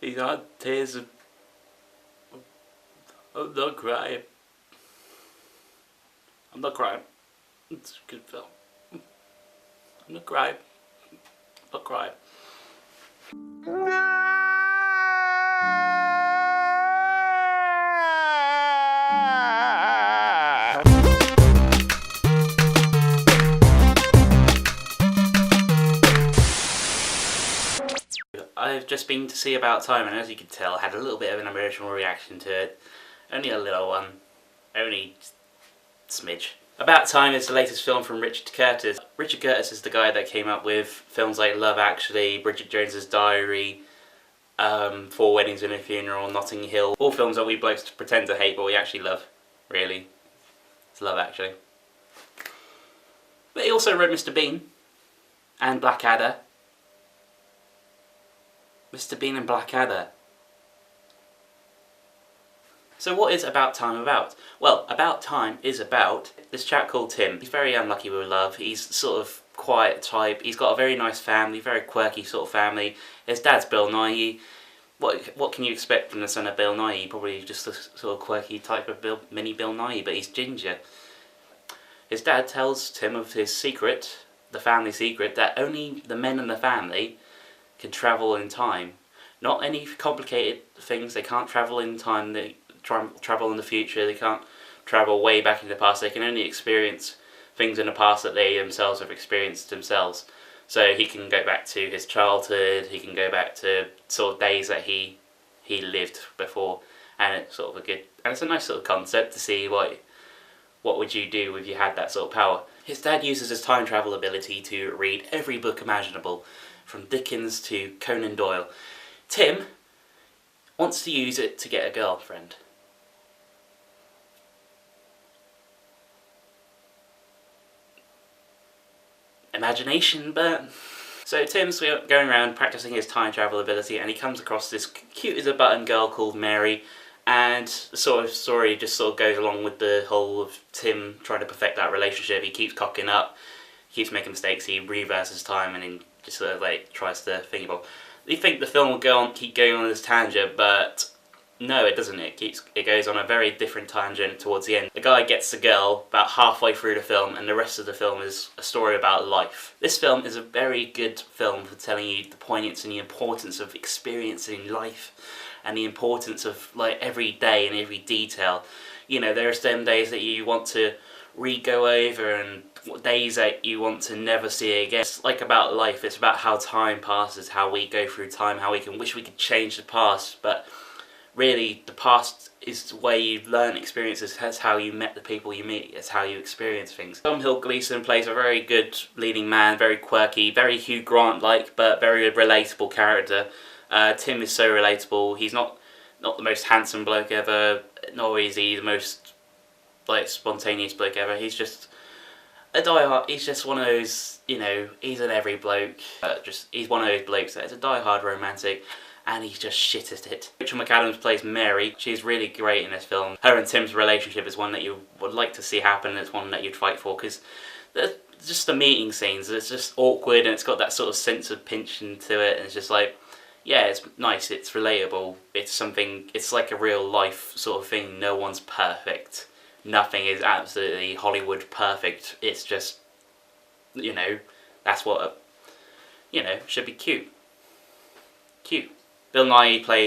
These aren't tears of... I'm not crying. I'm not crying. It's a good film. I'm not crying. I'm not crying. I've just been to see About Time, and as you can tell, I had a little bit of an emotional reaction to it. Only a little one. Only smidge. About Time is the latest film from Richard Curtis. Richard Curtis is the guy that came up with films like Love Actually, Bridget Jones's Diary, Four Weddings and a Funeral, Notting Hill. All films that we blokes pretend to hate but we actually love, really. It's Love Actually. But he also wrote Mr. Bean and Blackadder. Mr. Bean and Blackadder. So what is About Time about? Well, About Time is about this chap called Tim. He's very unlucky with love. He's sort of quiet type. He's got a very nice family, very quirky sort of family. His dad's Bill Nighy. What can you expect from the son of Bill Nighy? Probably just a sort of quirky type of mini Bill Nighy, but he's ginger. His dad tells Tim of his secret, the family secret, that only the men in the family can travel in time. Not any complicated things. They can't travel in time. They travel in the future. They can't travel way back in the past. They can only experience things in the past that they themselves have experienced themselves. So he can go back to his childhood. He can go back to sort of days that he lived before, and it's sort of it's a nice sort of concept to see what would you do if you had that sort of power. His dad uses his time travel ability to read every book imaginable, from Dickens to Conan Doyle. Tim wants to use it to get a girlfriend. Imagination, but... So Tim's going around practicing his time travel ability, and he comes across this cute as a button girl called Mary, and the sort of story just sort of goes along with the whole of Tim trying to perfect that relationship. He keeps cocking up, he keeps making mistakes, he reverses time, and then just sort of like tries to think about. You think the film will keep going on this tangent, but no, it doesn't. It goes on a very different tangent towards the end. The guy gets the girl about halfway through the film, and the rest of the film is a story about life. This film is a very good film for telling you the poignance and the importance of experiencing life, and the importance of like every day and every detail. You know, there are some days that you want to re-go over, and days that you want to never see again. It's like about life. It's about how time passes, how we go through time, how we can wish we could change the past, but really the past is where you've learned experiences. That's how you met the people you meet. It's how you experience things. Domhnall Gleeson plays a very good leading man, very quirky, very Hugh Grant-like, but very relatable character. Tim is so relatable. He's not the most handsome bloke ever, nor is he the most like spontaneous bloke ever. He's just a diehard. He's just one of those, you know, he's an every bloke. He's one of those blokes that is a diehard romantic, and he's just shit at it. Rachel McAdams plays Mary. She's really great in this film. Her and Tim's relationship is one that you would like to see happen. It's one that you'd fight for, because just the meeting scenes, it's just awkward, and it's got that sort of sense of pinching to it, and it's just like, yeah, it's nice, it's relatable, it's something, it's like a real life sort of thing. No one's perfect. Nothing is absolutely Hollywood perfect. It's just, you know, that's what, you know, should be cute. Cute. Bill Nighy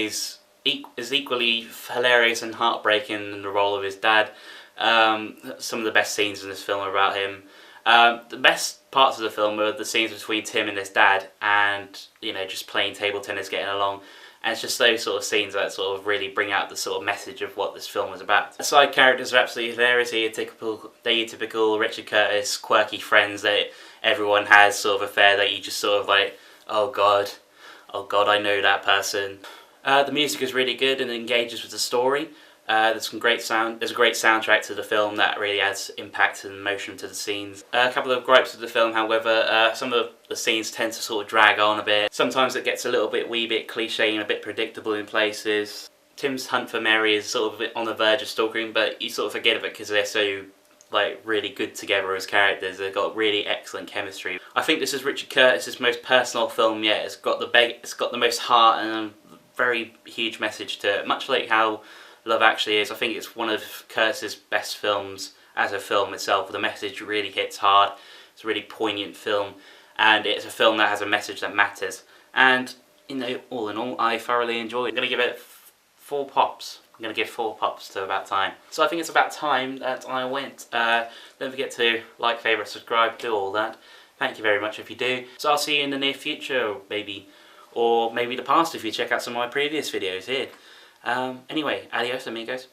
is equally hilarious and heartbreaking in the role of his dad. Some of the best scenes in this film are about him. The best parts of the film are the scenes between Tim and his dad, and, you know, just playing table tennis, getting along. And it's just those sort of scenes that sort of really bring out the sort of message of what this film is about. The side characters are absolutely hilarious. They're your typical Richard Curtis, quirky friends that everyone has, sort of affair that you just sort of like, oh god, I know that person. The music is really good and engages with the story. There's a great soundtrack to the film that really adds impact and emotion to the scenes. A couple of gripes with the film, however, some of the scenes tend to sort of drag on a bit. Sometimes it gets a little bit wee bit cliche and a bit predictable in places. Tim's hunt for Mary is sort of on the verge of stalking, but you sort of forget of it because they're so like really good together as characters. They've got really excellent chemistry. I think this is Richard Curtis's most personal film yet. It's got the most heart and very huge message to it, much like how Love Actually is. I think it's one of Curtis's best films as a film itself. The message really hits hard. It's a really poignant film, and it's a film that has a message that matters. And, you know, all in all, I thoroughly enjoyed it. I'm going to give it 4 pops. I'm going to give 4 pops to About Time. So I think it's about time that I went. Don't forget to like, favourite, subscribe, do all that. Thank you very much if you do. So I'll see you in the near future, maybe, or maybe the past if you check out some of my previous videos here. Anyway, adios amigos.